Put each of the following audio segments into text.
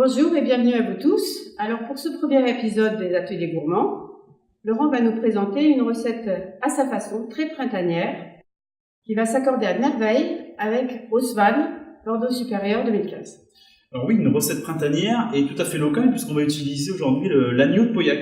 Bonjour et bienvenue à vous tous. Alors pour ce premier épisode des Ateliers Gourmands, Laurent va nous présenter une recette à sa façon, très printanière, qui va s'accorder à merveille avec Haussmann Bordeaux Supérieur 2015. Alors oui, une recette printanière et tout à fait locale puisqu'on va utiliser aujourd'hui l'agneau de Pauillac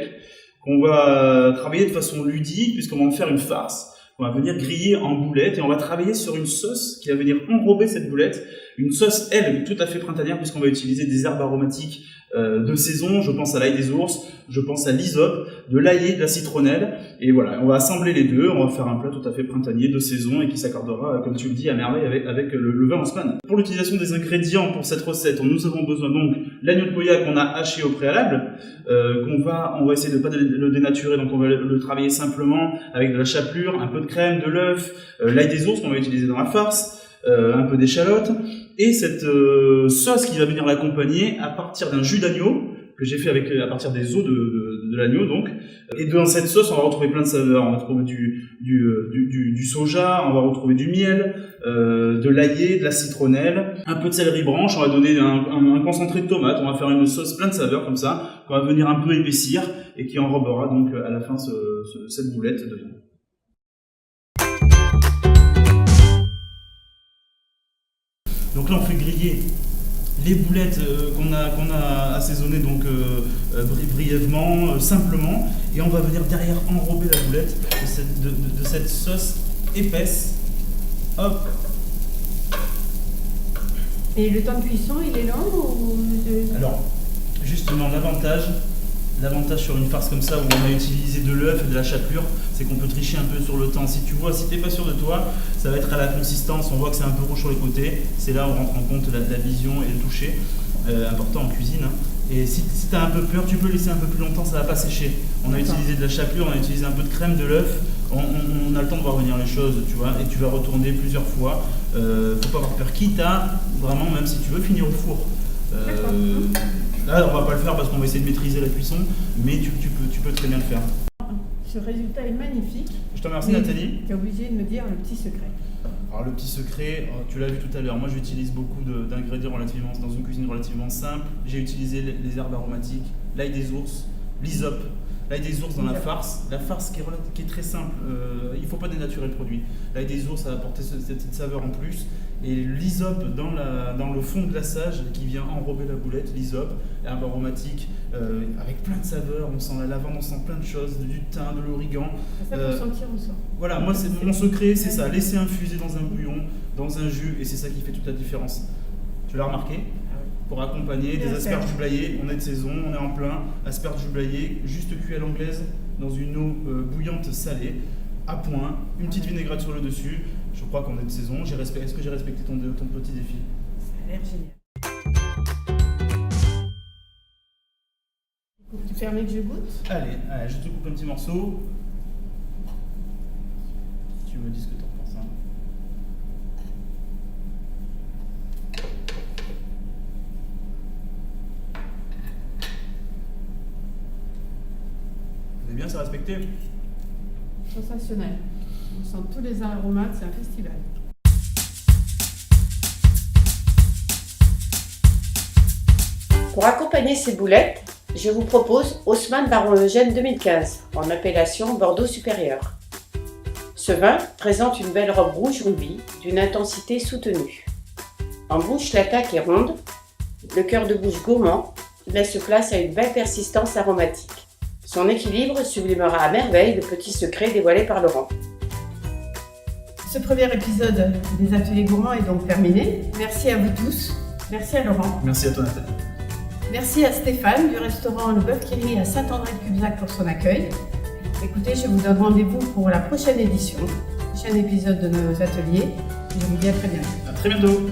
qu'on va travailler de façon ludique puisqu'on va en faire une farce. On va venir griller en boulettes et on va travailler sur une sauce qui va venir enrober cette boulette. Une sauce, elle, tout à fait printanière puisqu'on va utiliser des herbes aromatiques de saison. Je pense à l'ail des ours, je pense à l'hysope, de l'ail, de la citronnelle. Et voilà, on va assembler les deux. On va faire un plat tout à fait printanier de saison et qui s'accordera, comme tu le dis, à merveille avec le vin Haussmann. Pour l'utilisation des ingrédients pour cette recette, nous avons besoin donc l'agneau de Pauillac qu'on a haché au préalable, on va essayer de ne pas le dénaturer, donc on va le travailler simplement avec de la chapelure, un peu de crème, de l'œuf, l'ail des ours qu'on va utiliser dans la farce, un peu d'échalote, et cette sauce qui va venir l'accompagner à partir d'un jus d'agneau que j'ai fait à partir des os de l'agneau donc. Et dans cette sauce, on va retrouver plein de saveurs. On va retrouver du soja, on va retrouver du miel, de l'ail, de la citronnelle, un peu de céleri branche. On va donner un concentré de tomate. On va faire une sauce plein de saveurs comme ça, qu'on va venir un peu épaissir et qui enrobera donc à la fin cette boulette de viande. Donc là, on fait griller les boulettes qu'on a assaisonnées donc brièvement, simplement, et on va venir derrière enrober la boulette de cette sauce épaisse. Hop. Et le temps de cuisson, il est long ou... Alors, justement, l'avantage sur une farce comme ça où on a utilisé de l'œuf et de la chapelure, c'est qu'on peut tricher un peu sur le temps. Si t'es pas sûr de toi, ça va être à la consistance, on voit que c'est un peu rouge sur les côtés, c'est là où on rentre en compte la vision et le toucher, important en cuisine. Hein. Et si tu as un peu peur, tu peux laisser un peu plus longtemps, ça va pas sécher. On a utilisé de la chapelure, on a utilisé un peu de crème, de l'œuf, on a le temps de voir venir les choses, tu vois, et tu vas retourner plusieurs fois. Faut pas avoir peur, quitte à, vraiment, même si tu veux finir au four. Là, on va pas le faire parce qu'on va essayer de maîtriser la cuisson, mais tu peux très bien le faire. Ce résultat est magnifique. Je te remercie, Nathalie. Tu es obligé de me dire le petit secret. Alors le petit secret, tu l'as vu tout à l'heure, moi j'utilise beaucoup d'ingrédients dans une cuisine relativement simple. J'ai utilisé les herbes aromatiques, l'ail des ours, l'hysope. L'ail des ours dans la farce qui est très simple, il ne faut pas dénaturer le produit. L'ail des ours ça va apporter cette saveur en plus. Et l'hysope dans le fond glaçage qui vient enrober la boulette, l'hysope, herbe aromatique, avec plein de saveurs, on sent la lavande, on sent plein de choses, du thym, de l'origan. Ça pour sentir au sort. Voilà, moi mon secret c'est ça, laisser infuser dans un bouillon, dans un jus, et c'est ça qui fait toute la différence. Tu l'as remarqué ? Pour accompagner des asperges jublaillées, on est de saison, on est en plein, asperges jublaillées, juste cuit à l'anglaise, dans une eau bouillante salée, à point, une petite vinaigrette sur le dessus. Je crois qu'on est de saison. Est-ce que j'ai respecté ton petit défi ? Ça a l'air génial. Tu permets que je goûte ? Allez, je te coupe un petit morceau. Tu me dis ce que tu en penses. Hein. Vous avez bien, c'est respecté ? Sensationnel. On sent tous les aromates, c'est un festival. Pour accompagner ces boulettes, je vous propose Haussmann Baron Eugène 2015, en appellation Bordeaux Supérieur. Ce vin présente une belle robe rouge rubis, d'une intensité soutenue. En bouche, l'attaque est ronde, le cœur de bouche gourmand laisse place à une belle persistance aromatique. Son équilibre sublimera à merveille le petit secret dévoilé par Laurent. Ce premier épisode des Ateliers Gourmands est donc terminé. Merci à vous tous. Merci à Laurent. Merci à toi, Nathalie. Merci à Stéphane du restaurant Le Bœuf qui rit à Saint-André-de-Cubzac pour son accueil. Écoutez, je vous donne rendez-vous pour la prochaine édition, prochain épisode de nos ateliers. Je vous dis à très bientôt. À très bientôt.